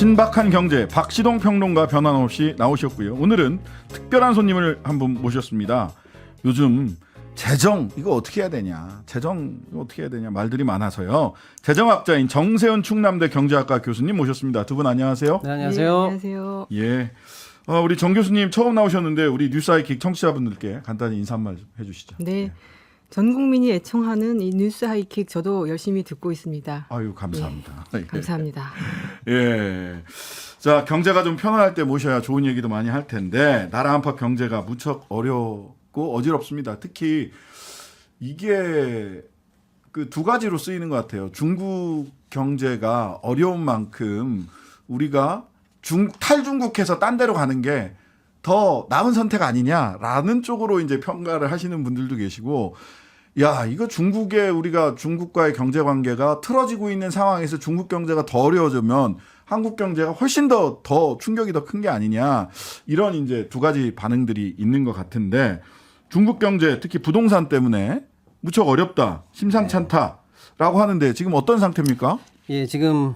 신박한 경제 박시동 평론가 변함없이 나오셨고요. 오늘은 특별한 손님을 한 분 모셨습니다. 요즘 재정 이거 어떻게 해야 되냐, 재정 이거 어떻게 해야 되냐 말들이 많아서요. 재정학자인 정세훈 충남대 경제학과 교수님 모셨습니다. 두 분 안녕하세요. 네, 안녕하세요. 네, 안녕하세요. 예, 우리 정 교수님 처음 나오셨는데 우리 뉴스하이킥 청취자분들께 간단히 인사 한말 해주시죠. 네, 전 국민이 애청하는 이 뉴스 하이킥 저도 열심히 듣고 있습니다. 아유 감사합니다. 네, 감사합니다. 예. 자, 경제가 좀 편안할 때 모셔야 좋은 얘기도 많이 할 텐데 나라 안팎 경제가 무척 어렵고 어지럽습니다. 특히 이게 그 두 가지로 쓰이는 것 같아요. 중국 경제가 어려운 만큼 우리가 탈중국해서 딴 데로 가는 게 더 나은 선택 아니냐라는 쪽으로 이제 평가를 하시는 분들도 계시고, 야, 이거 우리가 중국과의 경제 관계가 틀어지고 있는 상황에서 중국 경제가 더 어려워지면 한국 경제가 훨씬 더 충격이 더 큰 게 아니냐, 이런 이제 두 가지 반응들이 있는 것 같은데, 중국 경제 특히 부동산 때문에 무척 어렵다, 심상치 않다라고 하는데 지금 어떤 상태입니까? 예, 지금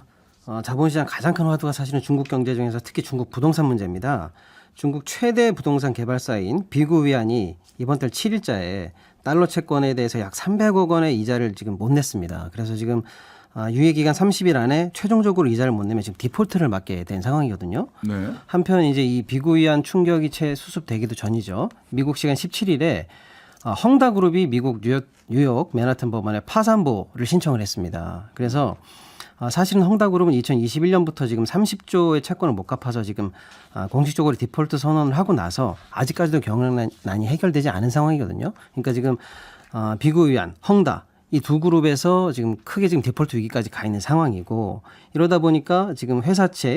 자본시장 가장 큰 화두가 사실은 중국 경제 중에서 특히 중국 부동산 문제입니다. 중국 최대 부동산 개발사인 비구위안이 이번 달 7일자에 달러 채권에 대해서 약 300억 원의 이자를 지금 못 냈습니다. 그래서 지금 유예기간 30일 안에 최종적으로 이자를 못 내면 지금 디폴트를 맞게 된 상황이거든요. 네. 한편 이제 이 비구위안 충격이 채 수습되기도 전이죠. 미국 시간 17일에 헝다그룹이 미국 뉴욕 맨하튼 법원에 파산보를 신청을 했습니다. 그래서 사실은 헝다그룹은 2021년부터 지금 30조의 채권을 못 갚아서 지금 공식적으로 디폴트 선언을 하고 나서 아직까지도 경영난이 해결되지 않은 상황이거든요. 그러니까 지금 비구위안, 헝다 이 두 그룹에서 지금 크게 지금 디폴트 위기까지 가 있는 상황이고, 이러다 보니까 지금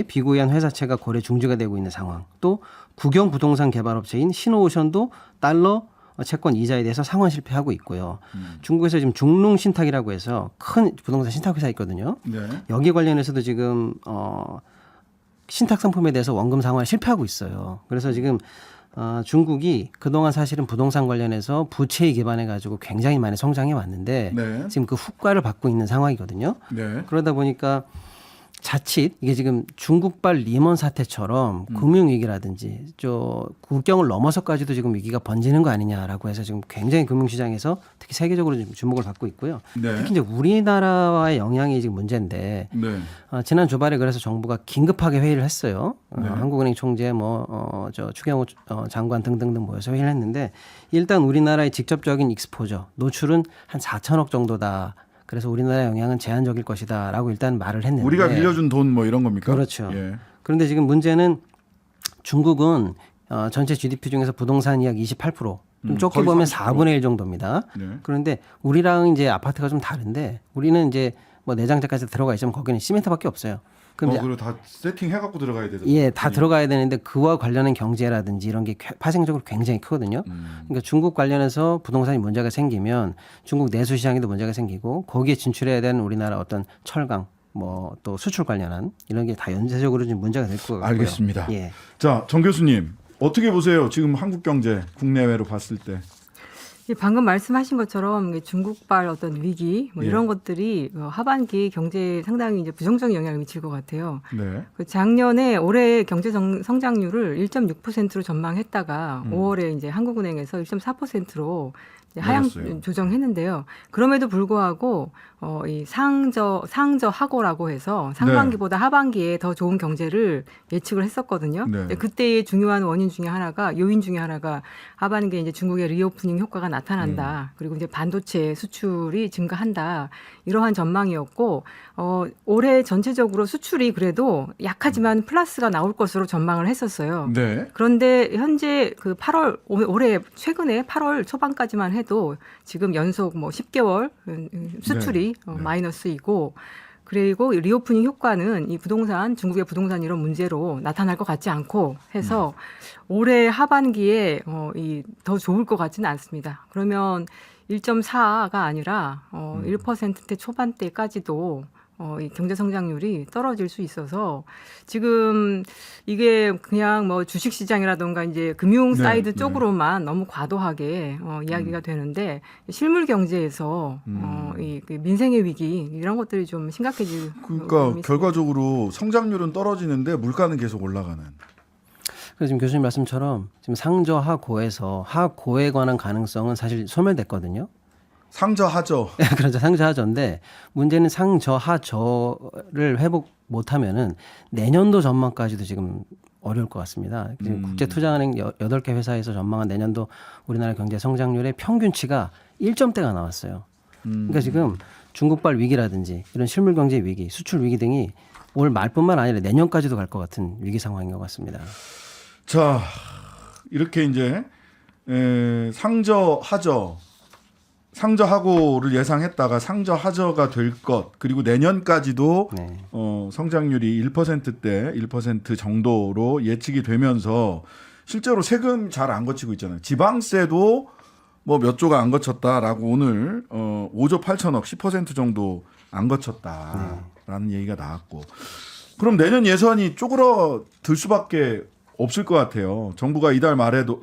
비구위안 회사채가 거래 중지가 되고 있는 상황, 또 국영 부동산 개발업체인 신호오션도 달러 채권 이자에 대해서 상환 실패하고 있고요. 중국에서 지금 중농신탁이라고 해서 큰 부동산 신탁회사 있거든요. 네. 여기 관련해서도 지금 신탁 상품에 대해서 원금 상환 실패하고 있어요. 그래서 지금 중국이 그동안 사실은 부동산 관련해서 부채에 기반해 가지고 굉장히 많이 성장해 왔는데 네. 지금 그 후과를 받고 있는 상황이거든요. 네. 그러다 보니까 자칫 이게 지금 중국발 리먼 사태처럼 금융위기라든지 국경을 넘어서까지도 지금 위기가 번지는 거 아니냐라고 해서 지금 굉장히 금융시장에서 특히 세계적으로 지금 주목을 받고 있고요. 네. 특히 이제 우리나라와의 영향이 지금 문제인데, 네. 지난 주말에 그래서 정부가 긴급하게 회의를 했어요. 네. 한국은행 총재 추경호 장관 등등등 모여서 회의를 했는데, 일단 우리나라의 직접적인 익스포저 노출은 한 4천억 정도다. 그래서 우리나라 영향은 제한적일 것이다라고 일단 말을 했는데, 우리가 빌려준 돈 뭐 이런 겁니까? 그렇죠. 예. 그런데 지금 문제는 중국은 전체 GDP 중에서 부동산이 약 28%, 좀 좁게 거의 보면 30%. 4분의 1 정도입니다. 네. 그런데 우리랑 이제 아파트가 좀 다른데, 우리는 이제 뭐 내장재까지 들어가 있으면 거기는 시멘트밖에 없어요. 그럼 이제 그리고 다 세팅해갖고 들어가야 되잖아요. 예, 다 들어가야 되는데 그와 관련한 경제라든지 이런 게 파생적으로 굉장히 크거든요. 그러니까 중국 관련해서 부동산이 문제가 생기면 중국 내수 시장에도 문제가 생기고, 거기에 진출해야 되는 우리나라 어떤 철강, 뭐 또 수출 관련한 이런 게 다 연쇄적으로 지금 문제가 될 것 같고요. 알겠습니다. 예. 자, 정 교수님 어떻게 보세요? 지금 한국 경제 국내외로 봤을 때. 방금 말씀하신 것처럼 중국발 어떤 위기 뭐 예. 이런 것들이 하반기 경제에 상당히 이제 부정적인 영향을 미칠 것 같아요. 네. 작년에 올해 경제 성장률을 1.6%로 전망했다가 5월에 이제 한국은행에서 1.4%로 하향 내렸어요. 조정했는데요. 그럼에도 불구하고 이 상저하고라고 해서 상반기보다 하반기에 더 좋은 경제를 예측을 했었거든요. 네. 그때의 중요한 요인 중에 하나가 하반기에 이제 중국의 리오프닝 효과가 나타난다. 그리고 이제 반도체 수출이 증가한다. 이러한 전망이었고, 올해 전체적으로 수출이 그래도 약하지만 플러스가 나올 것으로 전망을 했었어요. 네. 그런데 현재 그 올해 최근에 8월 초반까지만 해도 지금 연속 뭐 10개월 수출이 네. 마이너스이고, 그리고 리오프닝 효과는 이 중국의 부동산 이런 문제로 나타날 것 같지 않고 해서 올해 하반기에 더 좋을 것 같지는 않습니다. 그러면 1.4가 아니라 1%대 초반대까지도 이 경제 성장률이 떨어질 수 있어서 지금 이게 그냥 뭐 주식 시장이라든가 이제 금융 네, 사이드 네. 쪽으로만 너무 과도하게 이야기가 되는데 실물 경제에서 그 민생의 위기 이런 것들이 좀 심각해질 그러니까 의미 결과적으로 성장률은 떨어지는데 물가는 계속 올라가는. 그래서 지금 교수님 말씀처럼 지금 상저 하고에서 하고에 관한 가능성은 사실 소멸됐거든요. 상저하죠. 그렇죠. 상저하저인데 문제는 상저하저를 회복 못하면은 내년도 전망까지도 지금 어려울 것 같습니다. 지금 국제투자은행 8개 회사에서 전망한 내년도 우리나라 경제 성장률의 평균치가 1점대가 나왔어요. 그러니까 지금 중국발 위기라든지 이런 실물 경제 위기, 수출 위기 등이 올 말뿐만 아니라 내년까지도 갈 것 같은 위기 상황인 것 같습니다. 자, 이렇게 이제 상저하고를 예상했다가 상저하저가 될 것, 그리고 내년까지도 네. 성장률이 1%대 1% 정도로 예측이 되면서 실제로 세금 잘 안 거치고 있잖아요. 지방세도 뭐 몇 조가 안 거쳤다라고 오늘 5조 8천억 10% 정도 안 거쳤다라는 얘기가 나왔고, 그럼 내년 예산이 쪼그러들 수밖에 없을 것 같아요. 정부가 이달 말에도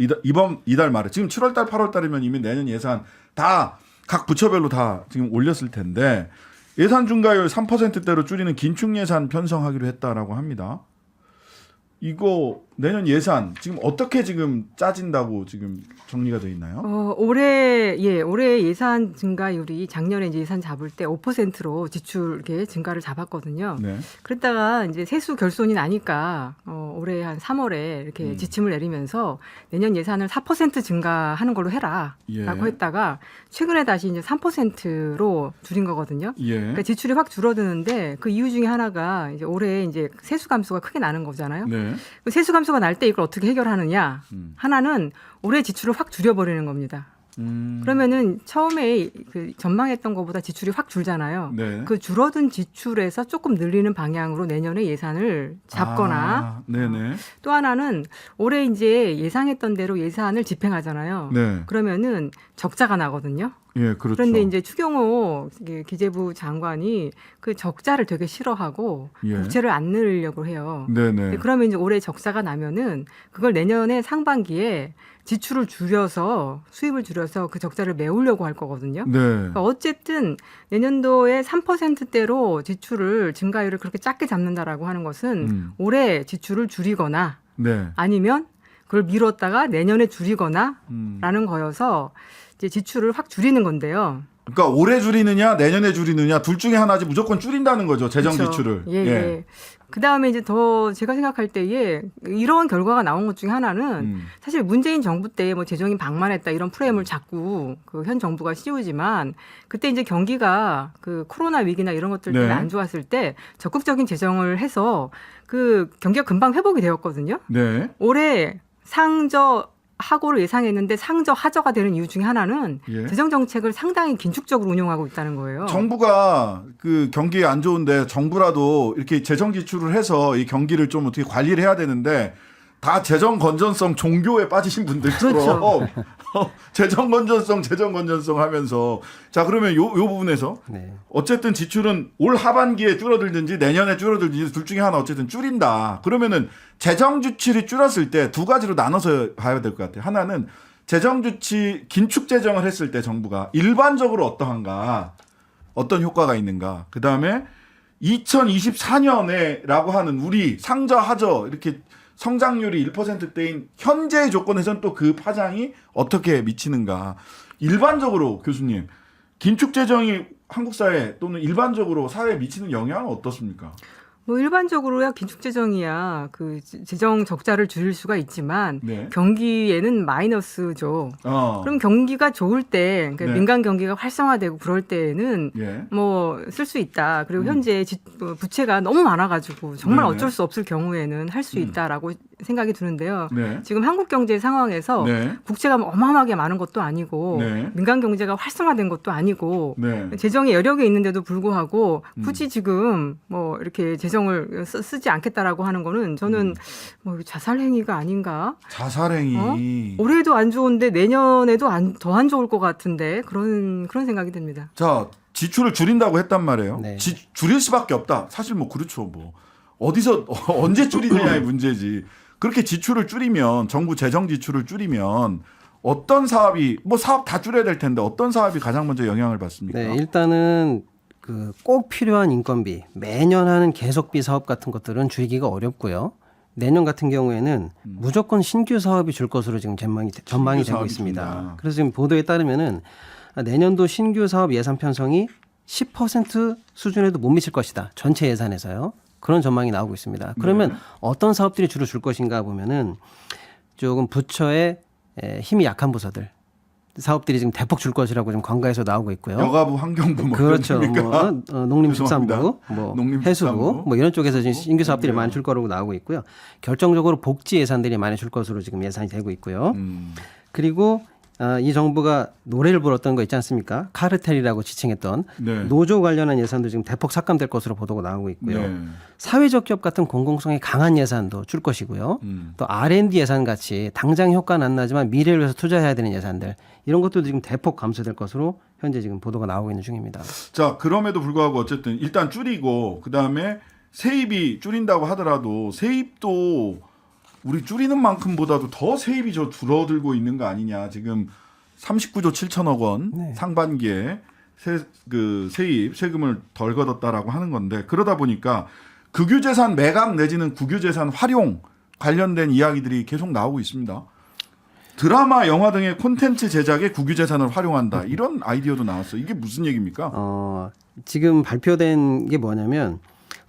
이달 말에 지금 7월달 8월달이면 이미 내년 예산 다 각 부처별로 다 지금 올렸을 텐데 예산 증가율 3%대로 줄이는 긴축 예산 편성하기로 했다라고 합니다. 이거 내년 예산 지금 어떻게 지금 짜진다고 지금 정리가 돼 있나요? 올해 예산 증가율이 작년에 이제 예산 잡을 때 5%로 지출 이렇게 증가를 잡았거든요. 네. 그랬다가 이제 세수 결손이 나니까 올해 한 3월에 이렇게 지침을 내리면서 내년 예산을 4% 증가하는 걸로 해라라고 예. 했다가 최근에 다시 이제 3%로 줄인 거거든요. 예. 그러니까 지출이 확 줄어드는데 그 이유 중에 하나가 이제 올해 이제 세수 감소가 크게 나는 거잖아요. 네. 그 세수 감소가 날 때 이걸 어떻게 해결하느냐? 하나는 올해 지출을 확 줄여버리는 겁니다. 그러면은 처음에 그 전망했던 것보다 지출이 확 줄잖아요. 네. 그 줄어든 지출에서 조금 늘리는 방향으로 내년에 예산을 잡거나 네네. 또 하나는 올해 이제 예상했던 대로 예산을 집행하잖아요. 네. 그러면은 적자가 나거든요. 예, 그렇죠. 그런데 이제 추경호 기재부 장관이 그 적자를 되게 싫어하고 예. 국채를 안 늘리려고 해요. 네네. 그러면 이제 올해 적자가 나면은 그걸 내년에 상반기에 지출을 줄여서 수입을 줄여서 그 적자를 메우려고 할 거거든요. 네. 그러니까 어쨌든 내년도에 3%대로 지출을 증가율을 그렇게 작게 잡는다라고 하는 것은 올해 지출을 줄이거나 네. 아니면 그걸 미뤘다가 내년에 줄이거나라는 거여서 이제 지출을 확 줄이는 건데요. 그러니까 올해 줄이느냐 내년에 줄이느냐 둘 중에 하나지 무조건 줄인다는 거죠. 재정 그렇죠. 지출을. 예. 그다음에 이제 더 제가 생각할 때에 이런 결과가 나온 것 중에 하나는 사실 문재인 정부 때 뭐 재정이 방만했다 이런 프레임을 자꾸 그 현 정부가 씌우지만 그때 이제 경기가 그 코로나 위기나 이런 것들 때문에 네. 안 좋았을 때 적극적인 재정을 해서 그 경기가 금방 회복이 되었거든요. 네. 올해 상저 하고를 예상했는데 상저 하저가 되는 이유 중에 하나는 예. 재정 정책을 상당히 긴축적으로 운용하고 있다는 거예요. 정부가 그 경기 안 좋은데 정부라도 이렇게 재정 지출을 해서 이 경기를 좀 어떻게 관리를 해야 되는데 다 재정 건전성 종교에 빠지신 분들처럼 그렇죠. 재정 건전성 하면서 자 그러면 요 부분에서 네. 어쨌든 지출은 올 하반기에 줄어들든지 내년에 줄어들든지 둘 중에 하나 어쨌든 줄인다. 그러면은 재정 지출이 줄었을 때 두 가지로 나눠서 봐야 될 것 같아요. 하나는 재정 지출 긴축 재정을 했을 때 정부가 일반적으로 어떠한가, 어떤 효과가 있는가. 그 다음에 2024년에라고 하는 우리 상저 하저 이렇게 성장률이 1%대인 현재의 조건에서는 또 그 파장이 어떻게 미치는가. 일반적으로 교수님, 긴축 재정이 한국 사회 또는 일반적으로 사회에 미치는 영향은 어떻습니까? 뭐 일반적으로야 긴축 재정이야 그 재정 적자를 줄일 수가 있지만 네. 경기에는 마이너스죠. 그럼 경기가 좋을 때, 그러니까 네. 민간 경기가 활성화되고 그럴 때는 예. 뭐 쓸 수 있다. 그리고 현재 부채가 너무 많아가지고 정말 네네. 어쩔 수 없을 경우에는 할 수 있다라고 생각이 드는데요. 네. 지금 한국 경제 상황에서 네. 국채가 어마어마하게 많은 것도 아니고 네. 민간 경제가 활성화된 것도 아니고 네. 재정에 여력이 있는데도 불구하고 굳이 지금 뭐 이렇게 재정을 쓰지 않겠다라고 하는 거는 저는 뭐 자살 행위가 아닌가? 자살행위. 올해도 안 좋은데 내년에도 더 안 좋을 것 같은데 그런 생각이 듭니다. 자, 지출을 줄인다고 했단 말이에요. 네. 줄일 수밖에 없다. 사실 뭐 그렇죠. 뭐 어디서 언제 줄이느냐의 문제지. 그렇게 지출을 줄이면 정부 재정 지출을 줄이면 어떤 사업이 뭐 사업 다 줄여야 될 텐데 어떤 사업이 가장 먼저 영향을 받습니까? 네, 일단은 그 꼭 필요한 인건비, 매년 하는 계속비 사업 같은 것들은 줄이기가 어렵고요. 내년 같은 경우에는 무조건 신규 사업이 줄 것으로 지금 전망이 되고 사업이 있습니다. 준다. 그래서 지금 보도에 따르면은 내년도 신규 사업 예산 편성이 10% 수준에도 못 미칠 것이다. 전체 예산에서요. 그런 전망이 나오고 있습니다. 그러면 네. 어떤 사업들이 주로 줄 것인가 보면은 조금 부처의 힘이 약한 부서들 사업들이 지금 대폭 줄 것이라고 좀 관가에서 나오고 있고요. 여가부, 환경부 뭐 그렇죠. 그런 겁니까? 뭐 농림축산부, 죄송합니다. 뭐 농림축산부. 해수부, 뭐 이런 쪽에서 지금 신규 사업들이 그런데요. 많이 줄 거라고 나오고 있고요. 결정적으로 복지 예산들이 많이 줄 것으로 지금 예상이 되고 있고요. 그리고 이 정부가 노래를 불렀던 거 있지 않습니까? 카르텔이라고 지칭했던 네. 노조 관련한 예산도 지금 대폭 삭감될 것으로 보도가 나오고 있고요. 네. 사회적 기업 같은 공공성이 강한 예산도 줄 것이고요. 또 R&D 예산 같이 당장 효과는 안 나지만 미래를 위해서 투자해야 되는 예산들 이런 것도 지금 대폭 감소될 것으로 현재 지금 보도가 나오고 있는 중입니다. 자, 그럼에도 불구하고 어쨌든 일단 줄이고 그다음에 세입이 줄인다고 하더라도 세입도 우리 줄이는 만큼보다도 더 세입이 줄어들고 있는 거 아니냐. 지금 39조 7천억 원 네. 상반기에 세입 세금을 덜 걷었다라고 하는 건데 그러다 보니까 국유재산 매각 내지는 국유재산 활용 관련된 이야기들이 계속 나오고 있습니다. 드라마, 영화 등의 콘텐츠 제작에 국유재산을 활용한다. 이런 아이디어도 나왔어요. 이게 무슨 얘기입니까? 지금 발표된 게 뭐냐면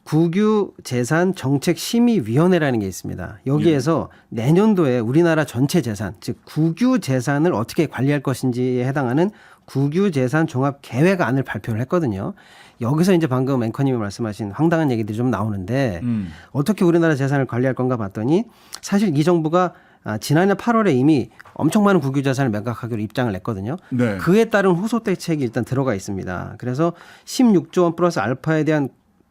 국유재산정책심의위원회라는 게 있습니다. 여기에서 내년도에 우리나라 전체 재산, 즉 국유재산을 어떻게 관리할 것인지에 해당하는 국유재산 종합계획안을 발표를 했거든요. 여기서 이제 방금 앵커님이 말씀하신 황당한 얘기들이 좀 나오는데 어떻게 우리나라 재산을 관리할 건가 봤더니 사실 이 정부가 지난해 8월에 이미 엄청 많은 국유재산을 매각하기로 입장을 냈거든요. 네. 그에 따른 후속 대책이 일단 들어가 있습니다. 그래서 16조 원 플러스 알파에 대한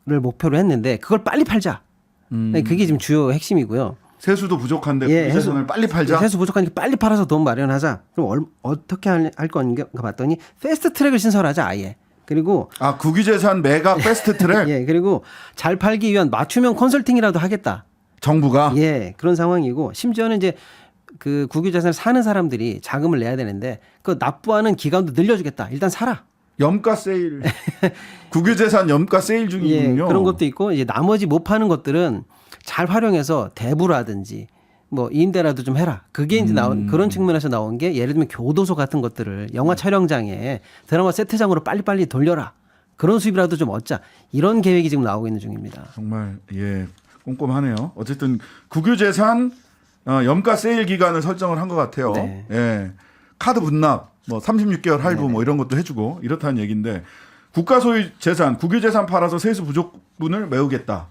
를 목표로 했는데 그걸 빨리 팔자. 그게 지금 주요 핵심이고요. 세수도 부족한데 예, 국유재산을 빨리 팔자. 세수 부족하니까 빨리 팔아서 돈 마련하자. 그럼 어떻게 할 건가 봤더니 패스트 트랙을 신설하자 아예. 그리고 국유재산 매각 패스트 트랙 예, 그리고 잘 팔기 위한 맞춤형 컨설팅이라도 하겠다. 정부가 예, 그런 상황이고 심지어는 이제 그 국유재산을 사는 사람들이 자금을 내야 되는데 그 납부하는 기간도 늘려주겠다. 일단 사라. 염가 세일 국유재산 염가 세일 예, 중이군요. 그런 것도 있고 이제 나머지 못 파는 것들은 잘 활용해서 대부라든지 뭐 임대라도 좀 해라. 그게 이제 나온 그런 측면에서 나온 게 예를 들면 교도소 같은 것들을 영화 촬영장에 드라마 세트장으로 빨리빨리 돌려라. 그런 수입이라도 좀 얻자. 이런 계획이 지금 나오고 있는 중입니다. 정말 꼼꼼하네요. 어쨌든 국유재산 염가 세일 기간을 설정을 한 것 같아요. 네. 예. 카드 분납 뭐 36개월 할부 뭐 이런 것도 해주고 이렇다는 얘기인데 국가 소유 재산 국유재산 팔아서 세수 부족분을 메우겠다.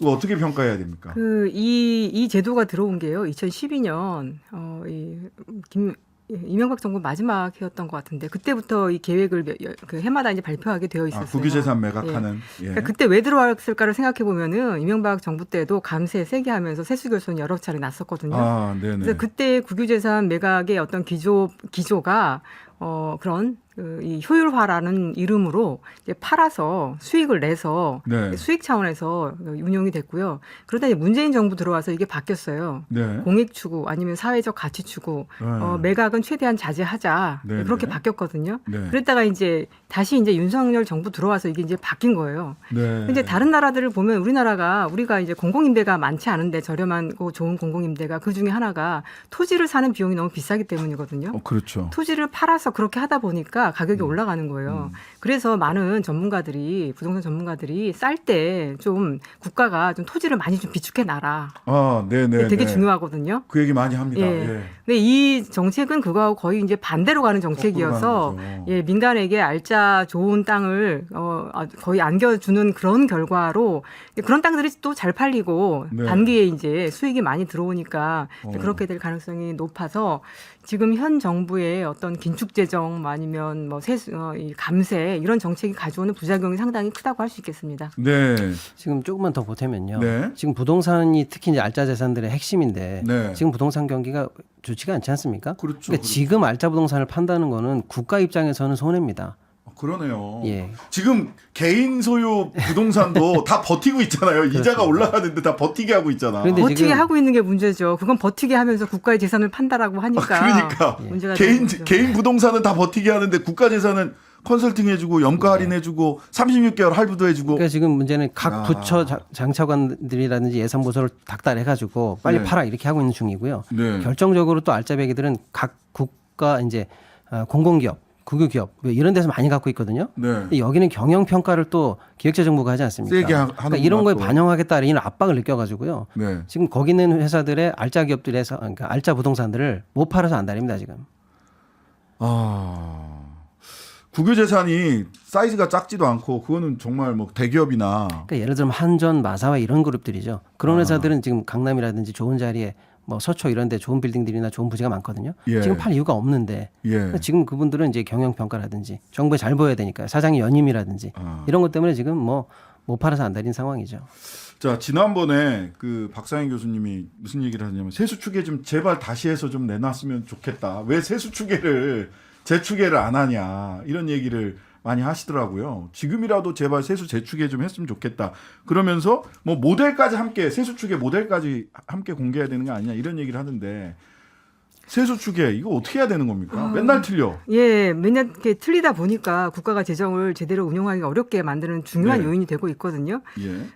이거 어떻게 평가해야 됩니까? 이 제도가 들어온 게요. 2012년 이명박 정부 마지막 해였던 것 같은데 그때부터 이 계획을 그 해마다 이제 발표하게 되어 있었어요. 국유재산 매각하는. 예. 그러니까 그때 왜 들어왔을까를 생각해 보면은 이명박 정부 때도 감세 세게 하면서 세수 결손 여러 차례 났었거든요. 네네. 그래서 그때 국유재산 매각의 어떤 기조가 그런 이 효율화라는 이름으로 이제 팔아서 수익을 내서 네. 수익 차원에서 운용이 됐고요. 그러다 이제 문재인 정부 들어와서 이게 바뀌었어요. 네. 공익 추구 아니면 사회적 가치 추구, 네. 매각은 최대한 자제하자 네, 그렇게 네. 바뀌었거든요. 네. 그랬다가 이제 다시 이제 윤석열 정부 들어와서 이게 이제 바뀐 거예요. 네. 근데 다른 나라들을 보면 우리가 이제 공공임대가 많지 않은데 저렴하고 좋은 공공임대가 그 중에 하나가 토지를 사는 비용이 너무 비싸기 때문이거든요. 그렇죠. 토지를 팔아서 그렇게 하다 보니까 가격이 올라가는 거예요. 그래서 많은 부동산 전문가들이 쌀 때 좀 국가가 좀 토지를 많이 좀 비축해 놔라. 네네. 되게 중요하거든요. 그 얘기 많이 합니다. 예. 예. 근데 이 정책은 그거하고 거의 이제 반대로 가는 정책이어서 거꾸로 가는 거죠. 예, 민간에게 알짜 좋은 땅을 거의 안겨주는 그런 결과로 그런 땅들이 또 잘 팔리고 네. 단기에 이제 수익이 많이 들어오니까 그렇게 될 가능성이 높아서 지금 현 정부의 어떤 긴축 재정 아니면 뭐 이 감세 이런 정책이 가져오는 부작용이 상당히 크다고 할 수 있겠습니다. 네. 지금 조금만 더 보태면요. 네. 지금 부동산이 특히 이제 알짜 재산들의 핵심인데 네. 지금 부동산 경기가 좋지가 않지 않습니까? 그렇죠. 그러니까 지금 알짜 부동산을 판다는 거는 국가 입장에서는 손해입니다. 그러네요. 예. 지금 개인 소유 부동산도 다 버티고 있잖아요. 이자가 그렇습니다. 올라가는데 다 버티게 하고 있잖아. 그런데 버티게 지금- 하고 있는 게 문제죠. 그건 버티게 하면서 국가의 재산을 판다라고 하니까. 그러니까 문제가 되는 거죠. 개인 부동산은 다 버티게 하는데 국가 재산은 컨설팅 해주고 염가 할인해주고 36개월 할부도 해주고. 그러니까 지금 문제는 각 아. 부처 장차관들이라든지 예산 보조를 닥달해가지고 빨리 네. 팔아 이렇게 하고 있는 중이고요. 네. 결정적으로 또 알짜배기들은 각 국가 이제 공공기업, 국유기업 뭐 이런 데서 많이 갖고 있거든요. 네. 근데 여기는 경영 평가를 또 기획재정부가 하지 않습니까? 세게 그러니까 이런 거에 하는구나, 또. 반영하겠다 이런 압박을 느껴가지고요. 네. 지금 거기 있는 회사들의 알짜 기업들에서 그러니까 알짜 부동산들을 못 팔아서 안달입니다 지금. 국유 재산이 사이즈가 작지도 않고 그거는 정말 뭐 대기업이나 그러니까 예를 들면 한전, 마사와 이런 그룹들이죠. 그런 회사들은 지금 강남이라든지 좋은 자리에 뭐 서초 이런 데 좋은 빌딩들이나 좋은 부지가 많거든요. 예. 지금 팔 이유가 없는데 예. 그러니까 지금 그분들은 이제 경영 평가라든지 정부에 잘 보여야 되니까요. 사장이 연임이라든지 이런 것 때문에 지금 뭐 못 팔아서 안달인 상황이죠. 자, 지난번에 그 박상현 교수님이 무슨 얘기를 하냐면 세수추계 좀 제발 다시 해서 좀 내놨으면 좋겠다. 왜 세수추계를 재추계를 안 하냐 이런 얘기를 많이 하시더라고요. 지금이라도 제발 세수 재추계 좀 했으면 좋겠다. 그러면서 뭐 모델까지 함께 세수추계 모델까지 함께 공개해야 되는 거 아니냐 이런 얘기를 하는데 세수추계 이거 어떻게 해야 되는 겁니까? 맨날 틀려. 예, 맨날 이렇게 틀리다 보니까 국가가 재정을 제대로 운용하기가 어렵게 만드는 중요한 네. 요인이 되고 있거든요. 예.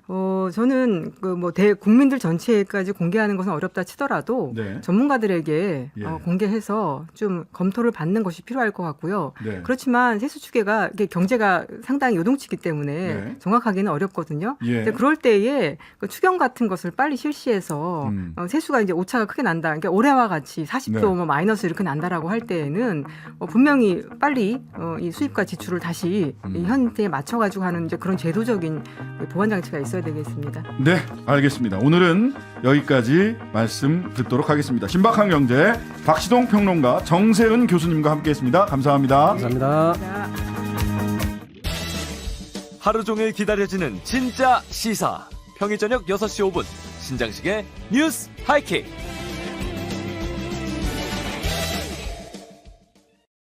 저는 그 뭐 국민들 전체까지 공개하는 것은 어렵다 치더라도 네. 전문가들에게 예. 공개해서 좀 검토를 받는 것이 필요할 것 같고요. 네. 그렇지만 세수추계가 이게 경제가 상당히 요동치기 때문에 네. 정확하기는 어렵거든요. 예. 근데 그럴 때에 그 추경 같은 것을 빨리 실시해서 세수가 이제 오차가 크게 난다. 그러니까 올해와 같이 40조 네. 뭐 마이너스 이렇게 난다라고 할 때에는 분명히 빨리 이 수입과 지출을 다시 이 현대에 맞춰가지고 하는 이제 그런 제도적인 보완 장치가 있어야 되겠습니다. 네, 알겠습니다. 오늘은 여기까지 말씀 듣도록 하겠습니다. 신박한 경제 박시동 평론가 정세은 교수님과 함께했습니다. 감사합니다. 감사합니다. 자. 하루 종일 기다려지는 진짜 시사. 평일 저녁 6시 5분 신장식의 뉴스 하이킥.